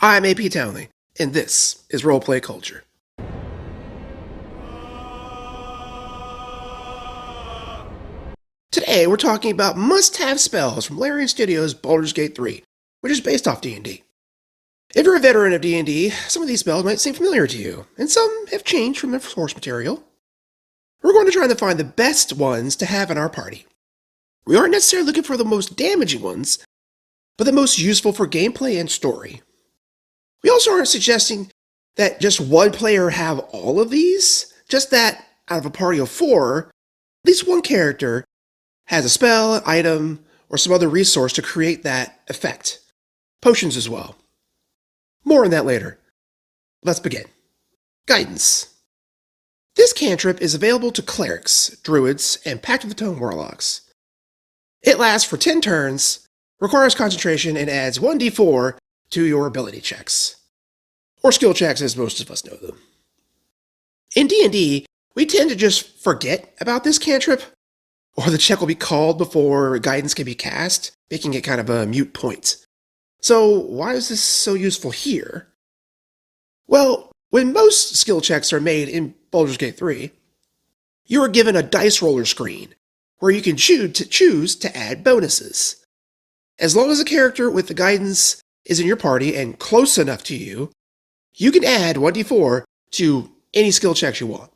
I'm AP Townley, and this is Roleplay Culture. Today we're talking about must-have spells from Larian Studios' Baldur's Gate 3, which is based off D&D. If you're a veteran of D&D, some of these spells might seem familiar to you, and some have changed from their source material. We're going to try to find the best ones to have in our party. We aren't necessarily looking for the most damaging ones, but the most useful for gameplay and story. We also aren't suggesting that just one player have all of these, just that out of a party of 4, at least one character has a spell, item, or some other resource to create that effect. Potions as well. More on that later. Let's begin. Guidance. This cantrip is available to clerics, druids, and Pact of the Tome warlocks. It lasts for 10 turns, requires concentration, and adds 1d4 to your ability checks. Or skill checks, as most of us know them. In D&D, we tend to just forget about this cantrip, or the check will be called before guidance can be cast, making it kind of a moot point. So why is this so useful here? Well, when most skill checks are made in Baldur's Gate 3, you are given a dice roller screen, where you can choose to add bonuses. As long as a character with the guidance is in your party and close enough to you, you can add 1d4 to any skill checks you want.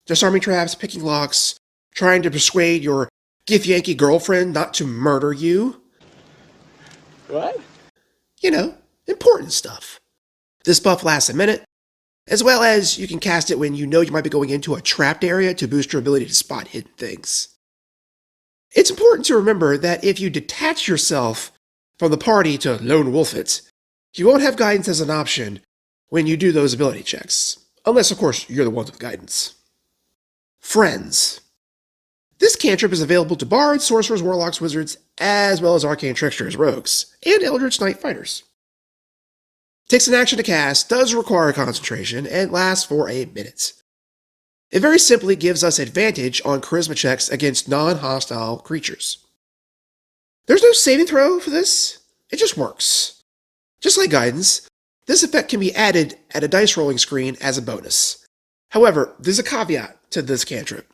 Disarming traps, picking locks, trying to persuade your Githyanki girlfriend not to murder you. What? You know, important stuff. This buff lasts a minute, as well as you can cast it when you know you might be going into a trapped area to boost your ability to spot hidden things. It's important to remember that if you detach yourself from the party to lone wolf it, you won't have guidance as an option when you do those ability checks. Unless, of course, you're the ones with guidance. Friends. This cantrip is available to bards, sorcerers, warlocks, wizards, as well as arcane tricksters, rogues, and eldritch knight fighters. Takes an action to cast, does require concentration, and lasts for a minute. It very simply gives us advantage on charisma checks against non-hostile creatures. There's no saving throw for this, it just works. Just like guidance, this effect can be added at a dice rolling screen as a bonus. However, there's a caveat to this cantrip.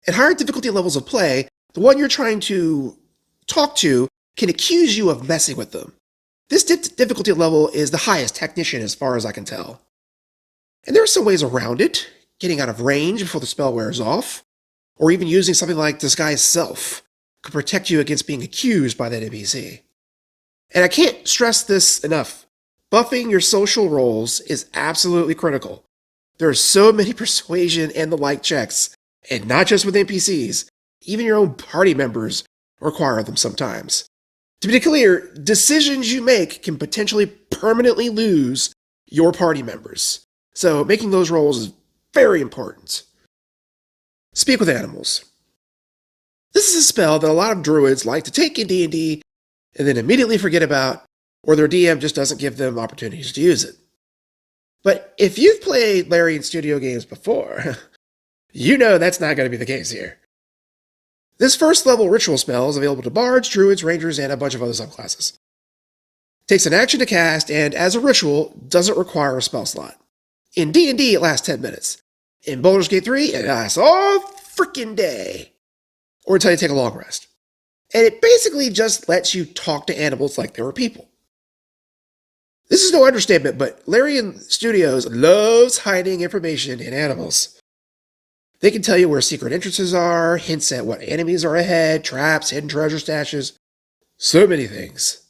At higher difficulty levels of play, the one you're trying to talk to can accuse you of messing with them. This difficulty level is the highest technician as far as I can tell. And there are some ways around it, getting out of range before the spell wears off, or even using something like Disguise Self could protect you against being accused by that NPC. And I can't stress this enough. Buffing your social roles is absolutely critical. There are so many persuasion and the like checks, and not just with NPCs, even your own party members require them sometimes. To be clear, decisions you make can potentially permanently lose your party members, so making those rolls is very important. Speak with animals. This is a spell that a lot of druids like to take in D&D and then immediately forget about, or their DM just doesn't give them opportunities to use it. But if you've played Larian Studio games before, you know that's not going to be the case here. This first level ritual spell is available to bards, druids, rangers, and a bunch of other subclasses. Takes an action to cast, and as a ritual, doesn't require a spell slot. In D&D, it lasts 10 minutes. In Baldur's Gate 3, it lasts all freaking day. Or until you take a long rest. And it basically just lets you talk to animals like they were people. This is no understatement, but Larian Studios loves hiding information in animals. They can tell you where secret entrances are, hints at what enemies are ahead, traps, hidden treasure stashes, so many things.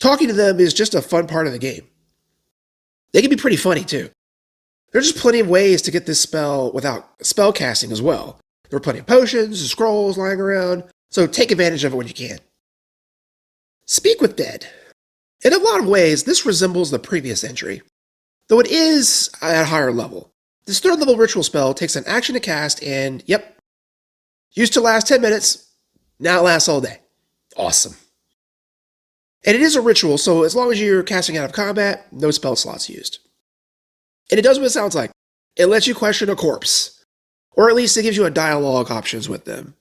Talking to them is just a fun part of the game. They can be pretty funny too. There's just plenty of ways to get this spell without spell casting as well. There are plenty of potions and scrolls lying around, so take advantage of it when you can. Speak with Dead. In a lot of ways, this resembles the previous entry, though it is at a higher level. This third level ritual spell takes an action to cast and, yep, used to last 10 minutes, now it lasts all day. Awesome. And it is a ritual, so as long as you're casting out of combat, no spell slots used. And it does what it sounds like. It lets you question a corpse, or at least it gives you a dialogue options with them.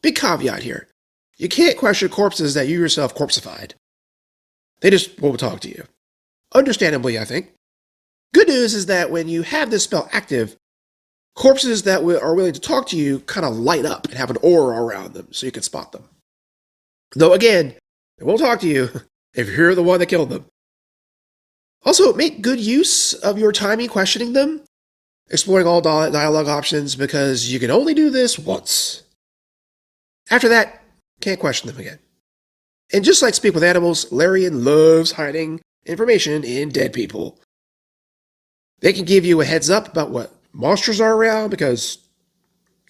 Big caveat here. You can't question corpses that you yourself corpseified. They just won't talk to you. Understandably, I think. Good news is that when you have this spell active, corpses that are willing to talk to you kind of light up and have an aura around them so you can spot them. Though again, they won't talk to you if you're the one that killed them. Also, make good use of your timing questioning them, exploring all dialogue options because you can only do this once. After that, can't question them again. And just like Speak with Animals, Larian loves hiding information in dead people. They can give you a heads up about what monsters are around because,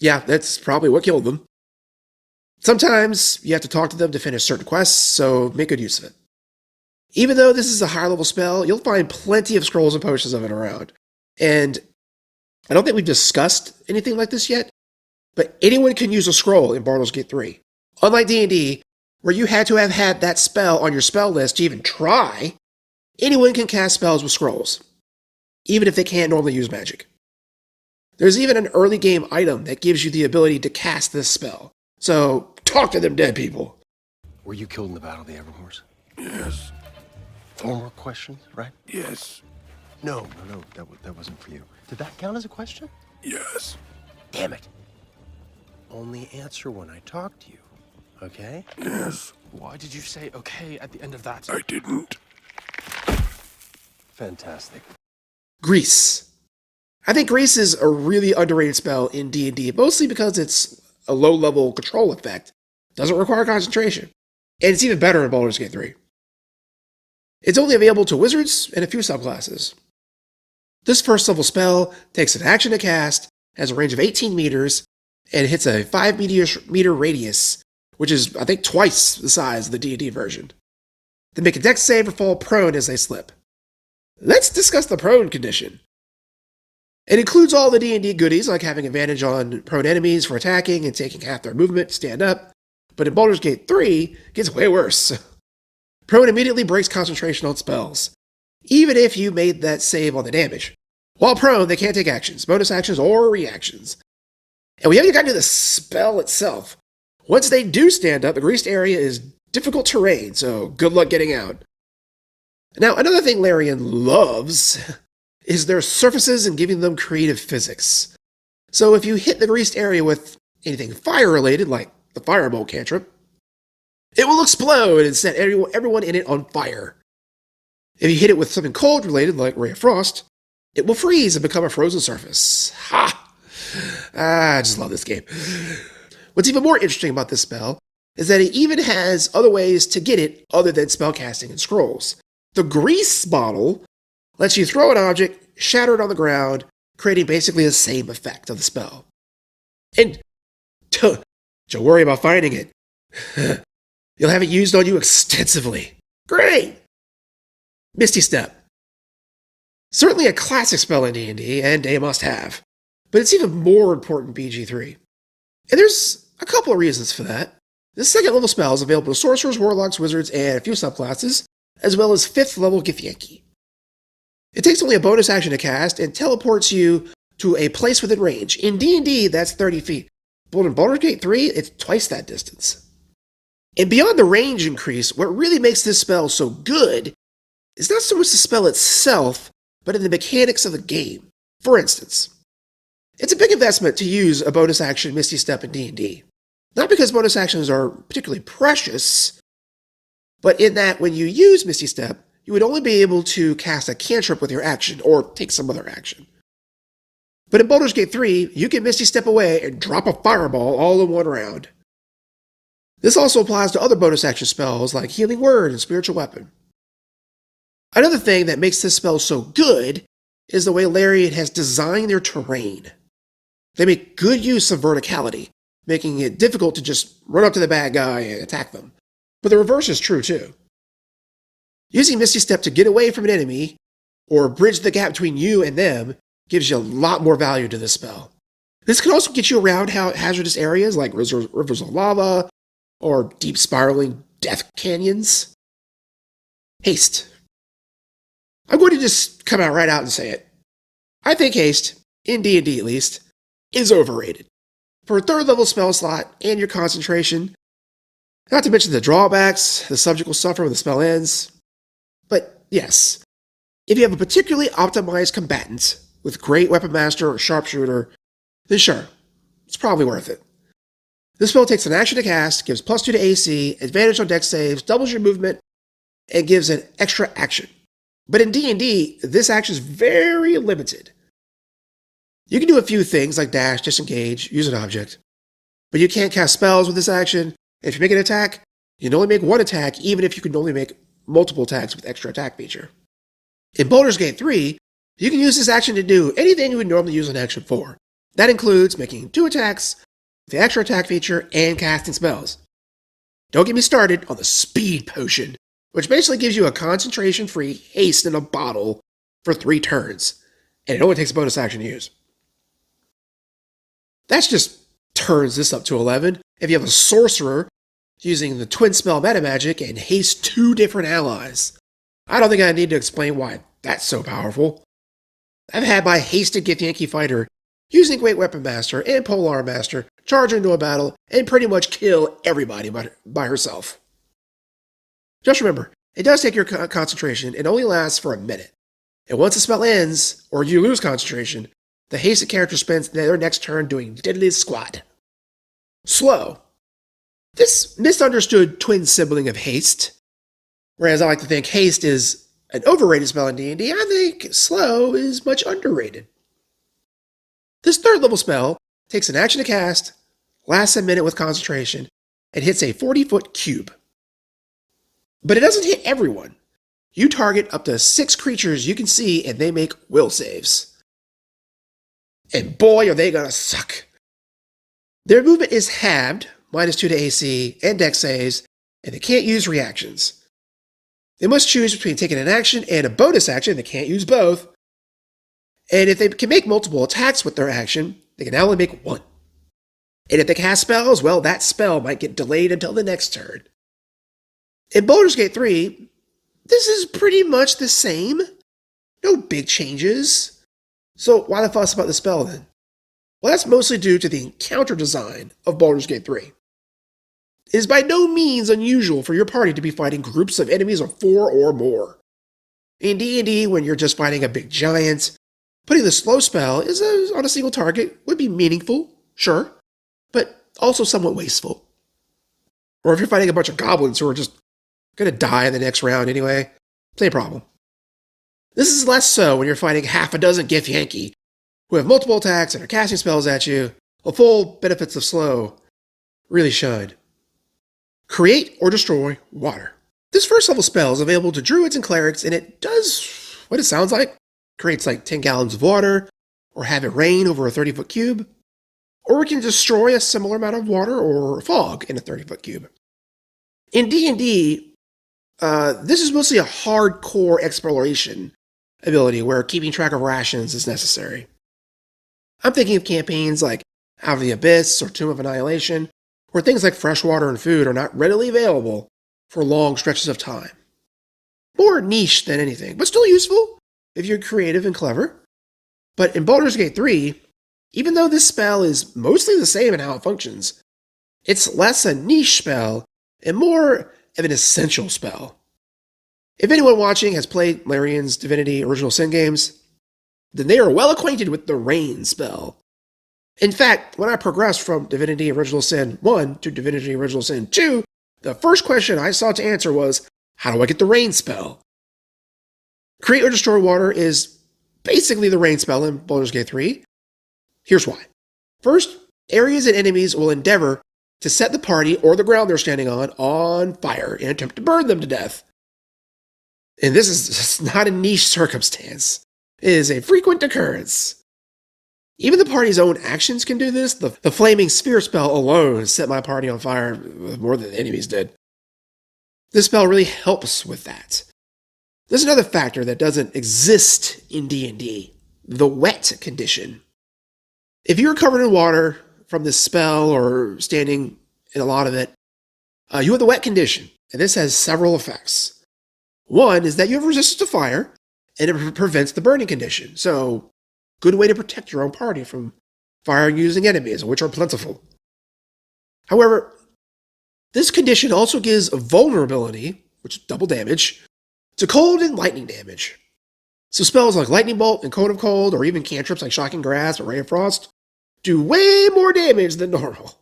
yeah, that's probably what killed them. Sometimes you have to talk to them to finish certain quests, so make good use of it. Even though this is a higher level spell, you'll find plenty of scrolls and potions of it around. And I don't think we've discussed anything like this yet, but anyone can use a scroll in Baldur's Gate 3. Unlike D&D, where you had to have had that spell on your spell list to even try, anyone can cast spells with scrolls, even if they can't normally use magic. There's even an early game item that gives you the ability to cast this spell. So, talk to them dead people. Were you killed in the Battle of the Evermores? Yes. 4 more questions, right? Yes. No, that wasn't for you. Did that count as a question? Yes. Damn it. Only answer when I talk to you, okay? Yes. Why did you say okay at the end of that? I didn't. Fantastic. Grease. I think Grease is a really underrated spell in D&D, mostly because it's a low-level control effect, doesn't require concentration, and it's even better in Baldur's Gate 3. It's only available to wizards and a few subclasses. This first level spell takes an action to cast, has a range of 18 meters, and hits a 5 meter radius, which is, I think, twice the size of the D&D version. They make a dex save or fall prone as they slip. Let's discuss the prone condition. It includes all the D&D goodies, like having advantage on prone enemies for attacking and taking half their movement to stand up, but in Baldur's Gate 3, it gets way worse. Prone immediately breaks concentration on spells, even if you made that save on the damage. While prone, they can't take actions, bonus actions, or reactions. And we haven't even gotten to the spell itself. Once they do stand up, the greased area is difficult terrain, so good luck getting out. Now, another thing Larian loves is their surfaces and giving them creative physics. So if you hit the greased area with anything fire-related, like the Firebolt cantrip, it will explode and set everyone in it on fire. If you hit it with something cold-related, like Ray of Frost, it will freeze and become a frozen surface. Ha! I just love this game. What's even more interesting about this spell is that it even has other ways to get it other than spellcasting and scrolls. The grease bottle lets you throw an object, shatter it on the ground, creating basically the same effect of the spell. And don't worry about finding it. You'll have it used on you extensively. Great! Misty Step. Certainly a classic spell in D&D, and a must-have. But it's even more important in BG3. And there's a couple of reasons for that. This second level spell is available to sorcerers, warlocks, wizards, and a few subclasses, as well as 5th level Githyanki. It takes only a bonus action to cast and teleports you to a place within range. In D&D, that's 30 feet. But in Baldur's Gate 3, it's twice that distance. And beyond the range increase, what really makes this spell so good is not so much the spell itself, but in the mechanics of the game. For instance, it's a big investment to use a bonus action Misty Step in D&D. Not because bonus actions are particularly precious, but in that when you use Misty Step, you would only be able to cast a cantrip with your action, or take some other action. But in Baldur's Gate 3, you can Misty Step away and drop a fireball all in one round. This also applies to other bonus action spells like Healing Word and Spiritual Weapon. Another thing that makes this spell so good is the way Larian has designed their terrain. They make good use of verticality, making it difficult to just run up to the bad guy and attack them. But the reverse is true too. Using Misty Step to get away from an enemy, or bridge the gap between you and them, gives you a lot more value to this spell. This can also get you around hazardous areas like rivers of lava, or deep spiraling death canyons. Haste. I'm going to just come out right out and say it. I think Haste, in D&D at least, is overrated. For a 3rd level spell slot and your concentration, not to mention the drawbacks the subject will suffer when the spell ends. But yes, If you have a particularly optimized combatant with great weapon master or sharpshooter, then sure, it's probably worth it. This spell takes an action to cast, gives +2 to AC, advantage on dex saves, doubles your movement, and gives an extra action. But in D&D, this action is very limited. You can do a few things like dash, disengage, use an object, but you can't cast spells with this action. If you make an attack, you can only make one attack, even if you can only make multiple attacks with extra attack feature. In Baldur's Gate 3, you can use this action to do anything you would normally use an action for. That includes making 2 attacks with the extra attack feature and casting spells. Don't get me started on the speed potion, which basically gives you a concentration-free haste in a bottle for 3 turns, and it only takes a bonus action to use. That just turns this up to 11. If you have a sorcerer using the twin spell metamagic and haste 2 different allies, I don't think I need to explain why that's so powerful. I've had my hasted Githyanki fighter using Great Weapon Master and Polearm Master charge into a battle and pretty much kill everybody by herself. Just remember, it does take your concentration and only lasts for a minute. And once the spell ends, or you lose concentration, the hasted character spends their next turn doing diddly squat. Slow. This misunderstood twin sibling of haste, whereas I like to think haste is an overrated spell in D&D, I think slow is much underrated. This 3rd level spell takes an action to cast, lasts a minute with concentration, and hits a 40-foot cube. But it doesn't hit everyone. You target up to 6 creatures you can see, and they make will saves. And boy, are they gonna suck. Their movement is halved, -2 to AC, and dex saves, and they can't use reactions. They must choose between taking an action and a bonus action. They can't use both. And if they can make multiple attacks with their action, they can now only make 1. And if they cast spells, well, that spell might get delayed until the next turn. In Baldur's Gate 3, this is pretty much the same. No big changes. So why the fuss about the spell then? Well, that's mostly due to the encounter design of Baldur's Gate 3. It is by no means unusual for your party to be fighting groups of enemies of 4 or more. In D&D, when you're just fighting a big giant, putting the slow spell on a single target would be meaningful, sure, but also somewhat wasteful. Or if you're fighting a bunch of goblins who are just going to die in the next round anyway, same problem. This is less so when you're fighting half a dozen Githyanki, who have multiple attacks and are casting spells at you. The full benefits of slow really shine. Create or destroy water. This 1st level spell is available to druids and clerics, and it does what it sounds like. Creates like 10 gallons of water, or have it rain over a 30-foot cube, or it can destroy a similar amount of water or fog in a 30-foot cube. In D&D, this is mostly a hardcore exploration ability where keeping track of rations is necessary. I'm thinking of campaigns like Out of the Abyss or Tomb of Annihilation, where things like fresh water and food are not readily available for long stretches of time. More niche than anything, but still useful if you're creative and clever. But in Baldur's Gate 3, even though this spell is mostly the same in how it functions, it's less a niche spell and more of an essential spell. If anyone watching has played Larian's Divinity Original Sin games, then they are well acquainted with the rain spell. In fact, when I progressed from Divinity Original Sin 1 to Divinity Original Sin 2, the first question I sought to answer was, how do I get the rain spell? Create or destroy water is basically the rain spell in Baldur's Gate 3. Here's why. First, areas and enemies will endeavor to set the party or the ground they're standing on fire in an attempt to burn them to death. And this is just not a niche circumstance. It is a frequent occurrence. Even the party's own actions can do this. The flaming sphere spell alone set my party on fire more than the enemies did. This spell really helps with that. There's another factor that doesn't exist in D&D, the wet condition. If you're covered in water from this spell or standing in a lot of it, you have the wet condition, and this has several effects. One is that you have resistance to fire, and it prevents the burning condition, so good way to protect your own party from fire-using enemies, which are plentiful. However, this condition also gives a vulnerability, which is double damage, to cold and lightning damage. So spells like Lightning Bolt and Cone of Cold, or even cantrips like Shocking Grasp or Ray of Frost, do way more damage than normal.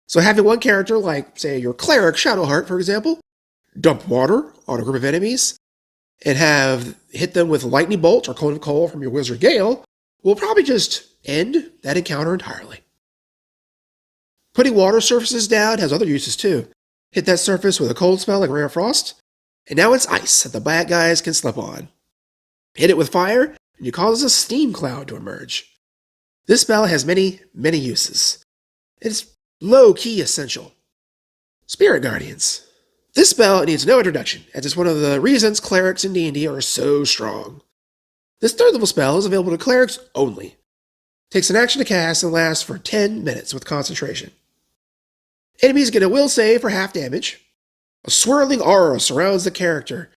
So having one character like, say, your Cleric Shadowheart, for example, dump water on a group of enemies, and have hit them with Lightning Bolt or Cone of Cold from your Wizard Gale will probably just end that encounter entirely. Putting water surfaces down has other uses too. Hit that surface with a cold spell like Ray of Frost, and now it's ice that the bad guys can slip on. Hit it with fire, and you cause a steam cloud to emerge. This spell has many, many uses. It's low-key essential. Spirit Guardians. This spell needs no introduction, as it's one of the reasons clerics in D&D are so strong. This third-level spell is available to clerics only. Takes an action to cast and lasts for 10 minutes with concentration. Enemies get a will save for half damage. A swirling aura surrounds the character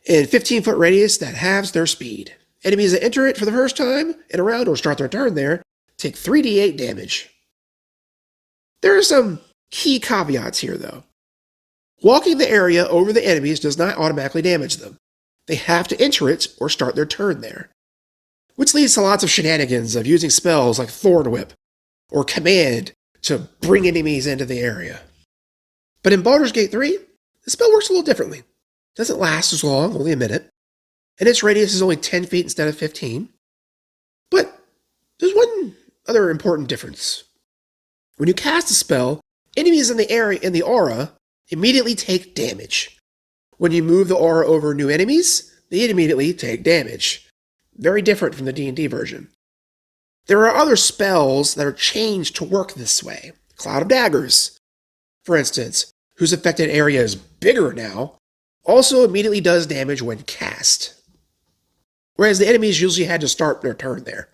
in 15-foot radius that halves their speed. Enemies that enter it for the first time in a round or start their turn there take 3d8 damage. There are some key caveats here, though. Walking the area over the enemies does not automatically damage them. They have to enter it or start their turn there, which leads to lots of shenanigans of using spells like Thorn Whip or Command to bring enemies into the area. But in Baldur's Gate 3, the spell works a little differently. It doesn't last as long, only a minute, and its radius is only 10 feet instead of 15. But there's one other important difference. When you cast a spell, enemies in the area in the aura immediately take damage. When you move the aura over new enemies, they immediately take damage. Very different from the D&D version. There are other spells that are changed to work this way. Cloud of Daggers, for instance, whose affected area is bigger now, also immediately does damage when cast. Whereas the enemies usually had to start their turn there.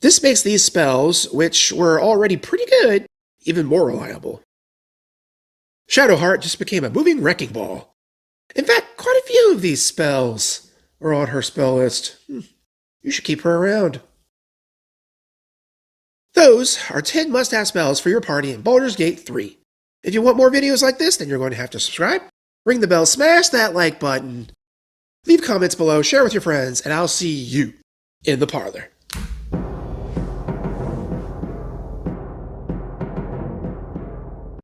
This makes these spells, which were already pretty good, even more reliable. Shadowheart just became a moving wrecking ball. In fact, quite a few of these spells are on her spell list. You should keep her around. Those are 10 must-have spells for your party in Baldur's Gate 3. If you want more videos like this, then you're going to have to subscribe, ring the bell, smash that like button, leave comments below, share with your friends, and I'll see you in the parlor.